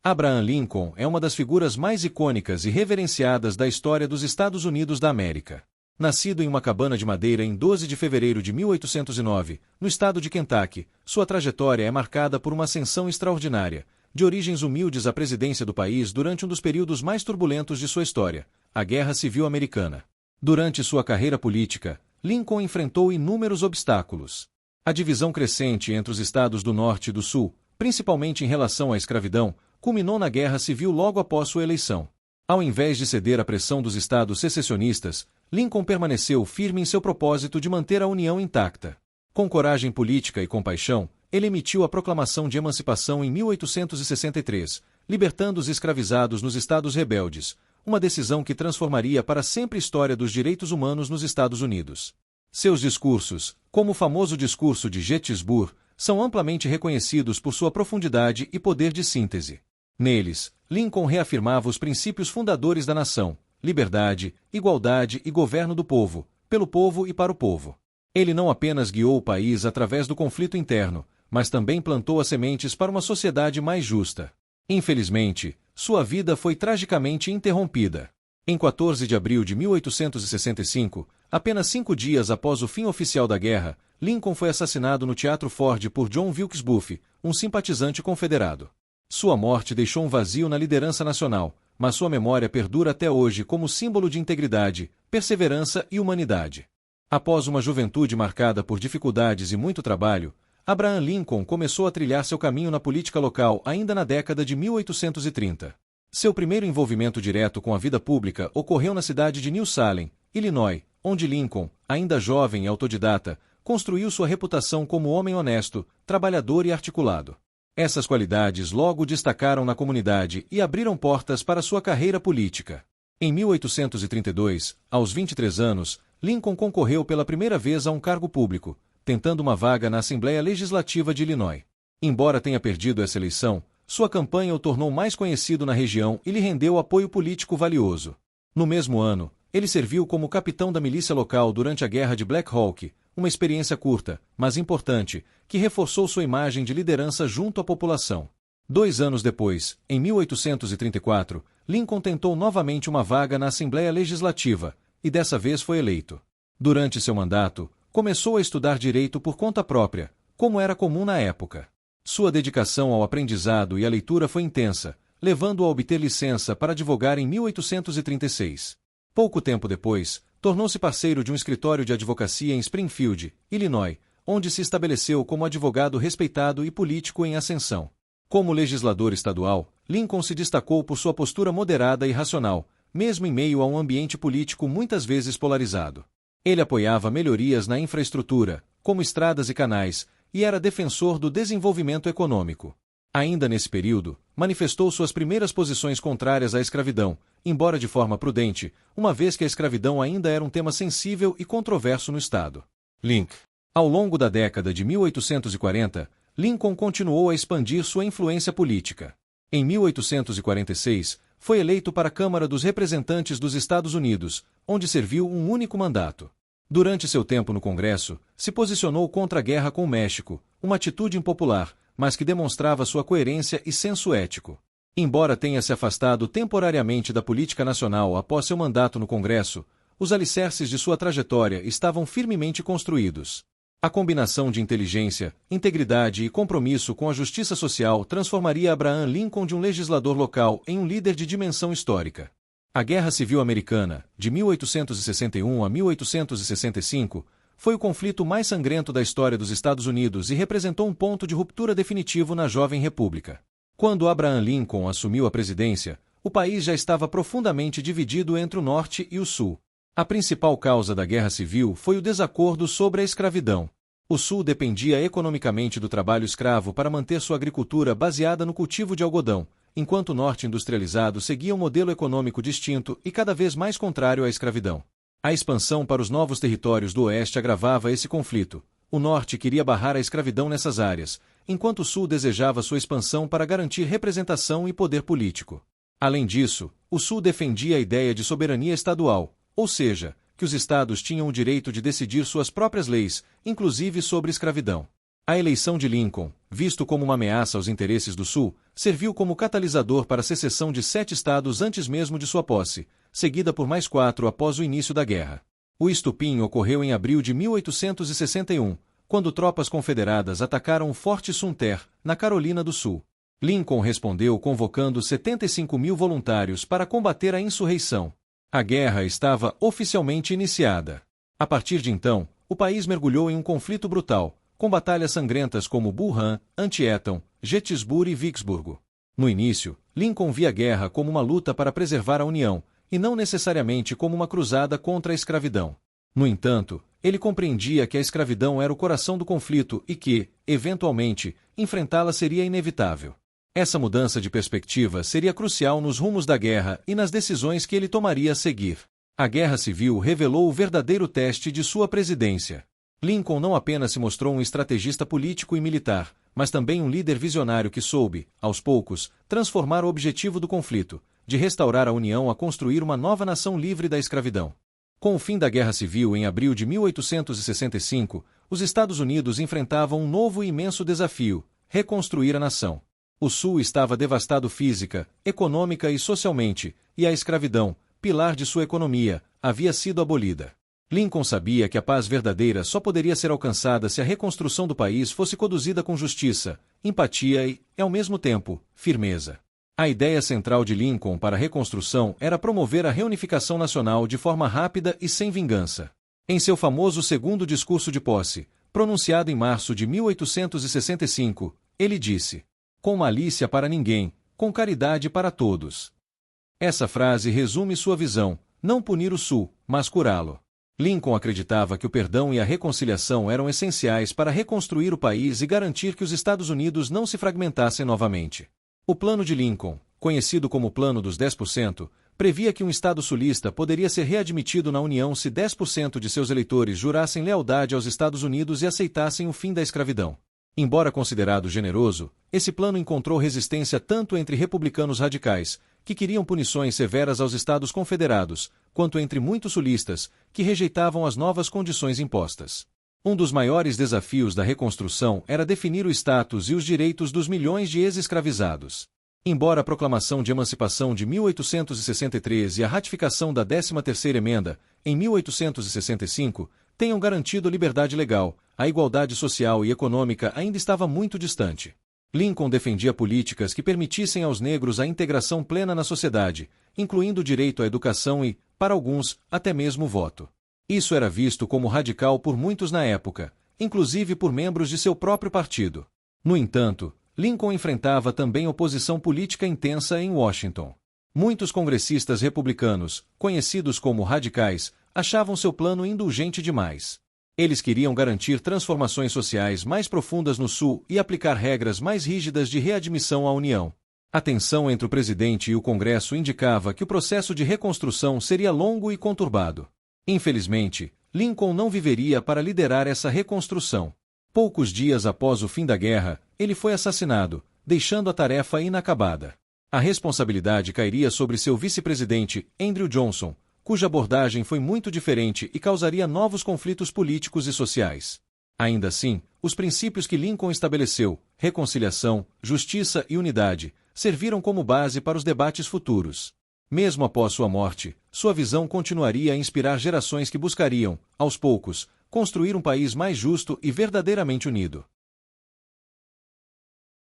Abraham Lincoln é uma das figuras mais icônicas e reverenciadas da história dos Estados Unidos da América. Nascido em uma cabana de madeira em 12 de fevereiro de 1809, no estado de Kentucky, sua trajetória é marcada por uma ascensão extraordinária, de origens humildes à presidência do país durante um dos períodos mais turbulentos de sua história, a Guerra Civil Americana. Durante sua carreira política, Lincoln enfrentou inúmeros obstáculos. A divisão crescente entre os estados do Norte e do Sul, principalmente em relação à escravidão, culminou na Guerra Civil logo após sua eleição. Ao invés de ceder à pressão dos estados secessionistas, Lincoln permaneceu firme em seu propósito de manter a União intacta. Com coragem política e compaixão, ele emitiu a Proclamação de Emancipação em 1863, libertando os escravizados nos estados rebeldes, uma decisão que transformaria para sempre a história dos direitos humanos nos Estados Unidos. Seus discursos, como o famoso discurso de Gettysburg, são amplamente reconhecidos por sua profundidade e poder de síntese. Neles, Lincoln reafirmava os princípios fundadores da nação: liberdade, igualdade e governo do povo, pelo povo e para o povo. Ele não apenas guiou o país através do conflito interno, mas também plantou as sementes para uma sociedade mais justa. Infelizmente, sua vida foi tragicamente interrompida. Em 14 de abril de 1865, apenas 5 dias após o fim oficial da guerra, Lincoln foi assassinado no Teatro Ford por John Wilkes Booth, um simpatizante confederado. Sua morte deixou um vazio na liderança nacional, mas sua memória perdura até hoje como símbolo de integridade, perseverança e humanidade. Após uma juventude marcada por dificuldades e muito trabalho, Abraham Lincoln começou a trilhar seu caminho na política local ainda na década de 1830. Seu primeiro envolvimento direto com a vida pública ocorreu na cidade de New Salem, Illinois, onde Lincoln, ainda jovem e autodidata, construiu sua reputação como homem honesto, trabalhador e articulado. Essas qualidades logo destacaram na comunidade e abriram portas para sua carreira política. Em 1832, aos 23 anos, Lincoln concorreu pela primeira vez a um cargo público, tentando uma vaga na Assembleia Legislativa de Illinois. Embora tenha perdido essa eleição, sua campanha o tornou mais conhecido na região e lhe rendeu apoio político valioso. No mesmo ano, ele serviu como capitão da milícia local durante a Guerra de Black Hawk, uma experiência curta, mas importante, que reforçou sua imagem de liderança junto à população. 2 anos depois, em 1834, Lincoln tentou novamente uma vaga na Assembleia Legislativa, e dessa vez foi eleito. Durante seu mandato, começou a estudar direito por conta própria, como era comum na época. Sua dedicação ao aprendizado e à leitura foi intensa, levando-o a obter licença para advogar em 1836. Pouco tempo depois, tornou-se parceiro de um escritório de advocacia em Springfield, Illinois, onde se estabeleceu como advogado respeitado e político em ascensão. Como legislador estadual, Lincoln se destacou por sua postura moderada e racional, mesmo em meio a um ambiente político muitas vezes polarizado. Ele apoiava melhorias na infraestrutura, como estradas e canais, e era defensor do desenvolvimento econômico. Ainda nesse período, manifestou suas primeiras posições contrárias à escravidão, embora de forma prudente, uma vez que a escravidão ainda era um tema sensível e controverso no Estado. Ao longo da década de 1840, Lincoln continuou a expandir sua influência política. Em 1846, foi eleito para a Câmara dos Representantes dos Estados Unidos, onde serviu um único mandato. Durante seu tempo no Congresso, se posicionou contra a guerra com o México, uma atitude impopular, mas que demonstrava sua coerência e senso ético. Embora tenha se afastado temporariamente da política nacional após seu mandato no Congresso, os alicerces de sua trajetória estavam firmemente construídos. A combinação de inteligência, integridade e compromisso com a justiça social transformaria Abraham Lincoln de um legislador local em um líder de dimensão histórica. A Guerra Civil Americana, de 1861 a 1865, foi o conflito mais sangrento da história dos Estados Unidos e representou um ponto de ruptura definitivo na jovem república. Quando Abraham Lincoln assumiu a presidência, o país já estava profundamente dividido entre o Norte e o Sul. A principal causa da Guerra Civil foi o desacordo sobre a escravidão. O Sul dependia economicamente do trabalho escravo para manter sua agricultura baseada no cultivo de algodão, enquanto o Norte industrializado seguia um modelo econômico distinto e cada vez mais contrário à escravidão. A expansão para os novos territórios do Oeste agravava esse conflito. O Norte queria barrar a escravidão nessas áreas, enquanto o Sul desejava sua expansão para garantir representação e poder político. Além disso, o Sul defendia a ideia de soberania estadual, ou seja, que os estados tinham o direito de decidir suas próprias leis, inclusive sobre escravidão. A eleição de Lincoln, visto como uma ameaça aos interesses do Sul, serviu como catalisador para a secessão de 7 estados antes mesmo de sua posse, seguida por mais 4 após o início da guerra. O estupim ocorreu em abril de 1861, quando tropas confederadas atacaram o Forte Sumter, na Carolina do Sul. Lincoln respondeu convocando 75 mil voluntários para combater a insurreição. A guerra estava oficialmente iniciada. A partir de então, o país mergulhou em um conflito brutal, com batalhas sangrentas como Bull Run, Antietam, Gettysburg e Vicksburg. No início, Lincoln via a guerra como uma luta para preservar a União, e não necessariamente como uma cruzada contra a escravidão. No entanto, ele compreendia que a escravidão era o coração do conflito e que, eventualmente, enfrentá-la seria inevitável. Essa mudança de perspectiva seria crucial nos rumos da guerra e nas decisões que ele tomaria a seguir. A Guerra Civil revelou o verdadeiro teste de sua presidência. Lincoln não apenas se mostrou um estrategista político e militar, mas também um líder visionário que soube, aos poucos, transformar o objetivo do conflito, de restaurar a União a construir uma nova nação livre da escravidão. Com o fim da Guerra Civil em abril de 1865, os Estados Unidos enfrentavam um novo e imenso desafio: reconstruir a nação. O Sul estava devastado física, econômica e socialmente, e a escravidão, pilar de sua economia, havia sido abolida. Lincoln sabia que a paz verdadeira só poderia ser alcançada se a reconstrução do país fosse conduzida com justiça, empatia e, ao mesmo tempo, firmeza. A ideia central de Lincoln para a reconstrução era promover a reunificação nacional de forma rápida e sem vingança. Em seu famoso segundo discurso de posse, pronunciado em março de 1865, ele disse: "Com malícia para ninguém, com caridade para todos." Essa frase resume sua visão: não punir o Sul, mas curá-lo. Lincoln acreditava que o perdão e a reconciliação eram essenciais para reconstruir o país e garantir que os Estados Unidos não se fragmentassem novamente. O Plano de Lincoln, conhecido como o Plano dos 10%, previa que um Estado sulista poderia ser readmitido na União se 10% de seus eleitores jurassem lealdade aos Estados Unidos e aceitassem o fim da escravidão. Embora considerado generoso, esse plano encontrou resistência tanto entre republicanos radicais, que queriam punições severas aos Estados Confederados, quanto entre muitos sulistas, que rejeitavam as novas condições impostas. Um dos maiores desafios da reconstrução era definir o status e os direitos dos milhões de ex-escravizados. Embora a proclamação de emancipação de 1863 e a ratificação da 13ª Emenda, em 1865, tenham garantido a liberdade legal, a igualdade social e econômica ainda estava muito distante. Lincoln defendia políticas que permitissem aos negros a integração plena na sociedade, incluindo o direito à educação e, para alguns, até mesmo o voto. Isso era visto como radical por muitos na época, inclusive por membros de seu próprio partido. No entanto, Lincoln enfrentava também oposição política intensa em Washington. Muitos congressistas republicanos, conhecidos como radicais, achavam seu plano indulgente demais. Eles queriam garantir transformações sociais mais profundas no Sul e aplicar regras mais rígidas de readmissão à União. A tensão entre o presidente e o Congresso indicava que o processo de reconstrução seria longo e conturbado. Infelizmente, Lincoln não viveria para liderar essa reconstrução. Poucos dias após o fim da guerra, ele foi assassinado, deixando a tarefa inacabada. A responsabilidade cairia sobre seu vice-presidente, Andrew Johnson, cuja abordagem foi muito diferente e causaria novos conflitos políticos e sociais. Ainda assim, os princípios que Lincoln estabeleceu, reconciliação, justiça e unidade, serviram como base para os debates futuros. Mesmo após sua morte, sua visão continuaria a inspirar gerações que buscariam, aos poucos, construir um país mais justo e verdadeiramente unido.